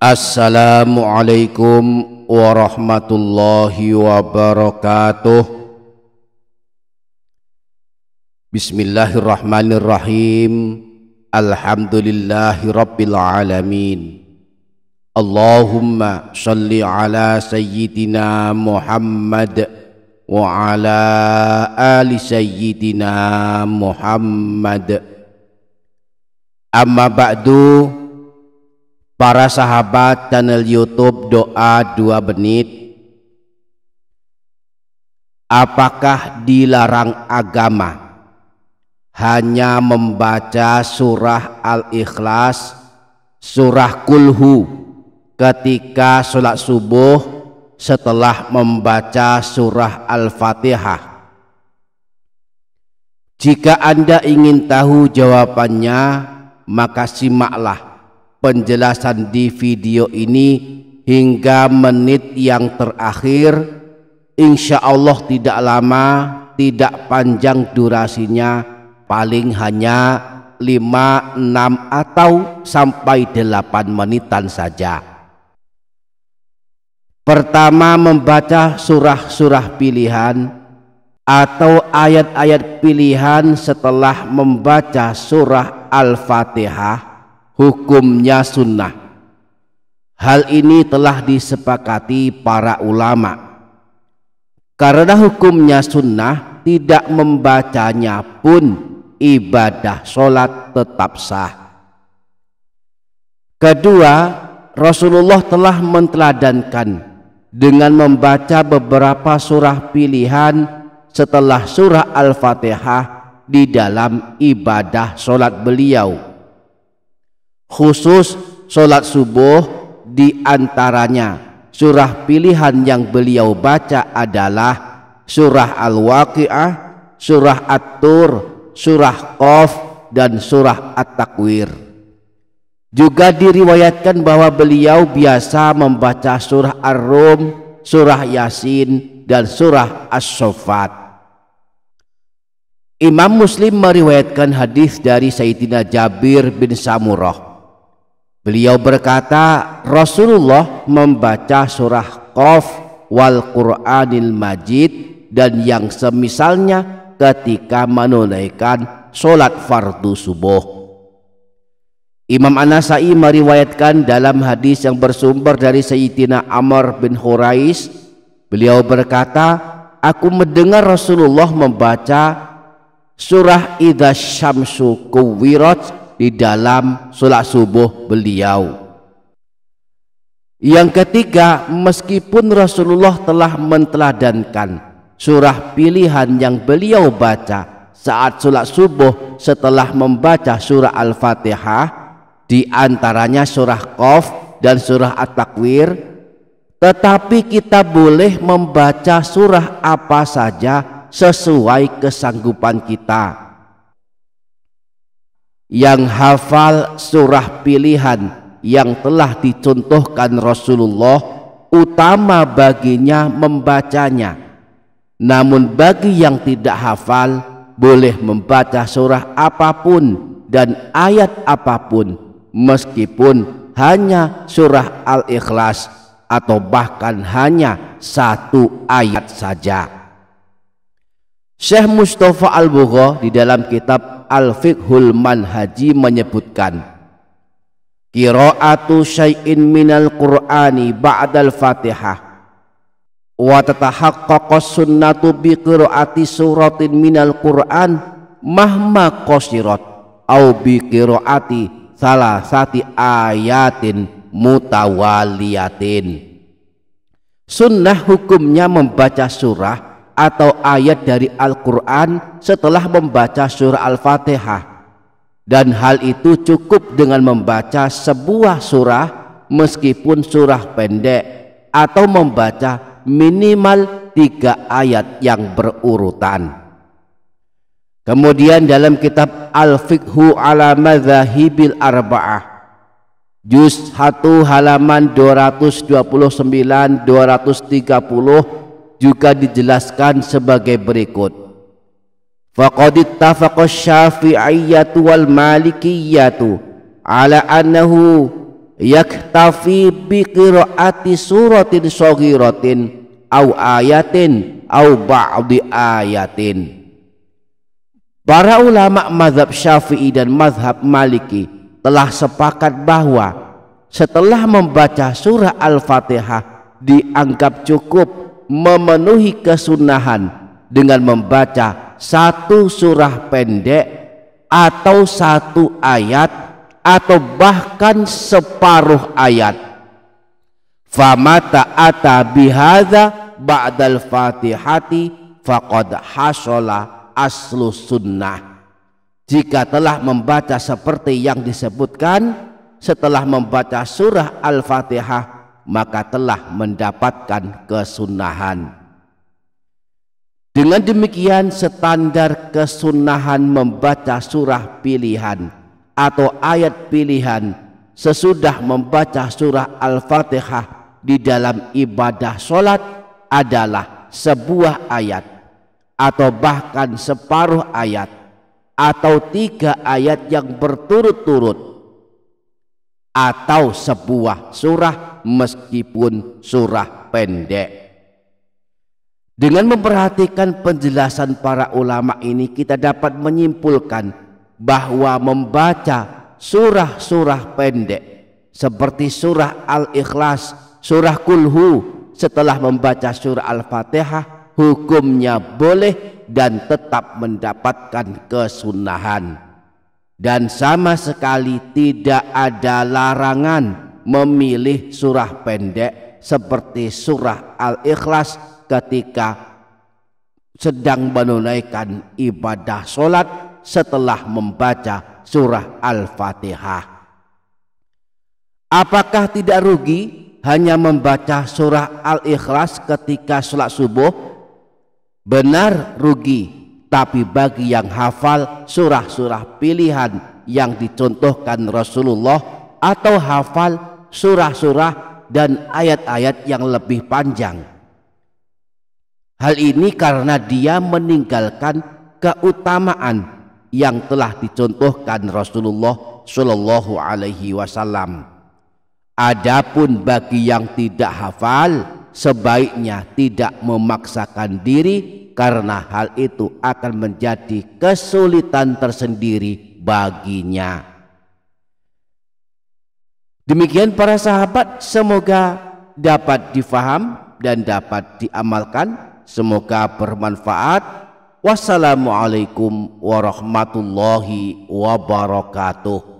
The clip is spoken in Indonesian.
Assalamualaikum warahmatullahi wabarakatuh. Bismillahirrahmanirrahim. Alhamdulillahi rabbil alamin. Allahumma shalli ala sayyidina Muhammad wa ala ali sayyidina Muhammad. Amma ba'du. Para sahabat channel YouTube Doa 2 Menit, apakah dilarang agama hanya membaca surah Al-Ikhlas, surah Kulhu ketika sholat subuh setelah membaca surah Al-Fatihah? Jika Anda ingin tahu jawabannya, maka simaklah penjelasan di video ini hingga menit yang terakhir. Insya Allah tidak lama, tidak panjang durasinya, paling hanya 5, 6 atau sampai 8 menitan saja. Pertama, membaca surah-surah pilihan atau ayat-ayat pilihan setelah membaca surah Al-Fatihah hukumnya sunnah. Hal ini telah disepakati para ulama. Karena hukumnya sunnah, tidak membacanya pun ibadah sholat tetap sah. Kedua, Rasulullah telah menteladankan dengan membaca beberapa surah pilihan setelah surah Al-Fatihah di dalam ibadah sholat beliau. Khusus sholat subuh, di antaranya surah pilihan yang beliau baca adalah surah Al-Waqi'ah, surah At-Tur, surah Qaf, dan surah At-Takwir. Juga diriwayatkan bahwa beliau biasa membaca surah Ar-Rum, surah Yasin, dan surah As-Saffat. Imam Muslim meriwayatkan hadis dari Sayyidina Jabir bin Samurah. Beliau berkata, Rasulullah membaca surah Qaf wal Qur'anil Majid dan yang semisalnya ketika menunaikan sholat fardu subuh. Imam An-Nasai meriwayatkan dalam hadis yang bersumber dari Sayyidina Amr bin Hurais. Beliau berkata, aku mendengar Rasulullah membaca surah Idza Syamsu Kuwirat di dalam sholat subuh beliau. Yang ketiga, meskipun Rasulullah telah menteladankan surah pilihan yang beliau baca saat sholat subuh setelah membaca surah Al-Fatihah, di antaranya surah Qaf dan surah At-Takwir, tetapi kita boleh membaca surah apa saja sesuai kesanggupan kita. Yang hafal surah pilihan yang telah dicontohkan Rasulullah, utama baginya membacanya. Namun bagi yang tidak hafal, boleh membaca surah apapun dan ayat apapun, meskipun hanya surah Al-Ikhlas atau bahkan hanya 1 ayat saja. Syekh Mustafa Al-Bugha di dalam kitab Al-Fiqhul Manhaji menyebutkan, qira'atu syai'in minal Qur'ani ba'dal Fatihah wa tatahaqqaqas sunnatu bi qira'ati suratin minal Qur'an mahma qasirat au bi qira'ati salasati ayatin mutawaliyatin. Sunnah hukumnya membaca surah atau ayat dari Al-Quran setelah membaca surah Al-Fatihah, dan hal itu cukup dengan membaca sebuah surah meskipun surah pendek, atau membaca minimal 3 ayat yang berurutan. Kemudian dalam kitab Al-Fiqhu ala Madzahibil Arba'ah juz 1 halaman 229-230 juga dijelaskan sebagai berikut. Faqad ittafaqa Syafi'iyyatu wal Malikiyyatu ala annahu yaktafi bi qiraati suratin shaghiratin au ayatin au ba'di ayatin. Para ulama mazhab Syafi'i dan mazhab Maliki telah sepakat bahwa setelah membaca surah Al-Fatihah dianggap cukup memenuhi kesunahan dengan membaca satu surah pendek atau satu ayat atau bahkan separuh ayat. Famata ata bihadza ba'dal fatihati faqad hasala aslu sunnah. Jika telah membaca seperti yang disebutkan setelah membaca surah Al-Fatihah, maka telah mendapatkan kesunahan. Dengan demikian standar kesunahan membaca surah pilihan atau ayat pilihan sesudah membaca surah Al-Fatihah di dalam ibadah sholat adalah sebuah ayat atau bahkan separuh ayat atau 3 ayat yang berturut-turut atau sebuah surah meskipun surah pendek. Dengan memperhatikan penjelasan para ulama ini, kita dapat menyimpulkan bahwa membaca surah-surah pendek seperti surah Al-Ikhlas, surah Kulhu setelah membaca surah Al-Fatihah hukumnya boleh dan tetap mendapatkan kesunahan. Dan sama sekali tidak ada larangan memilih surah pendek seperti surah Al-Ikhlas ketika sedang menunaikan ibadah sholat setelah membaca surah Al-Fatihah. Apakah tidak rugi hanya membaca surah Al-Ikhlas ketika sholat subuh? Benar rugi. Tapi bagi yang hafal surah-surah pilihan yang dicontohkan Rasulullah atau hafal surah-surah dan ayat-ayat yang lebih panjang, hal ini karena dia meninggalkan keutamaan yang telah dicontohkan Rasulullah Shallallahu Alaihi Wasallam. Adapun bagi yang tidak hafal, sebaiknya tidak memaksakan diri karena hal itu akan menjadi kesulitan tersendiri baginya. Demikian para sahabat, semoga dapat difaham dan dapat diamalkan. Semoga bermanfaat. Wassalamualaikum warahmatullahi wabarakatuh.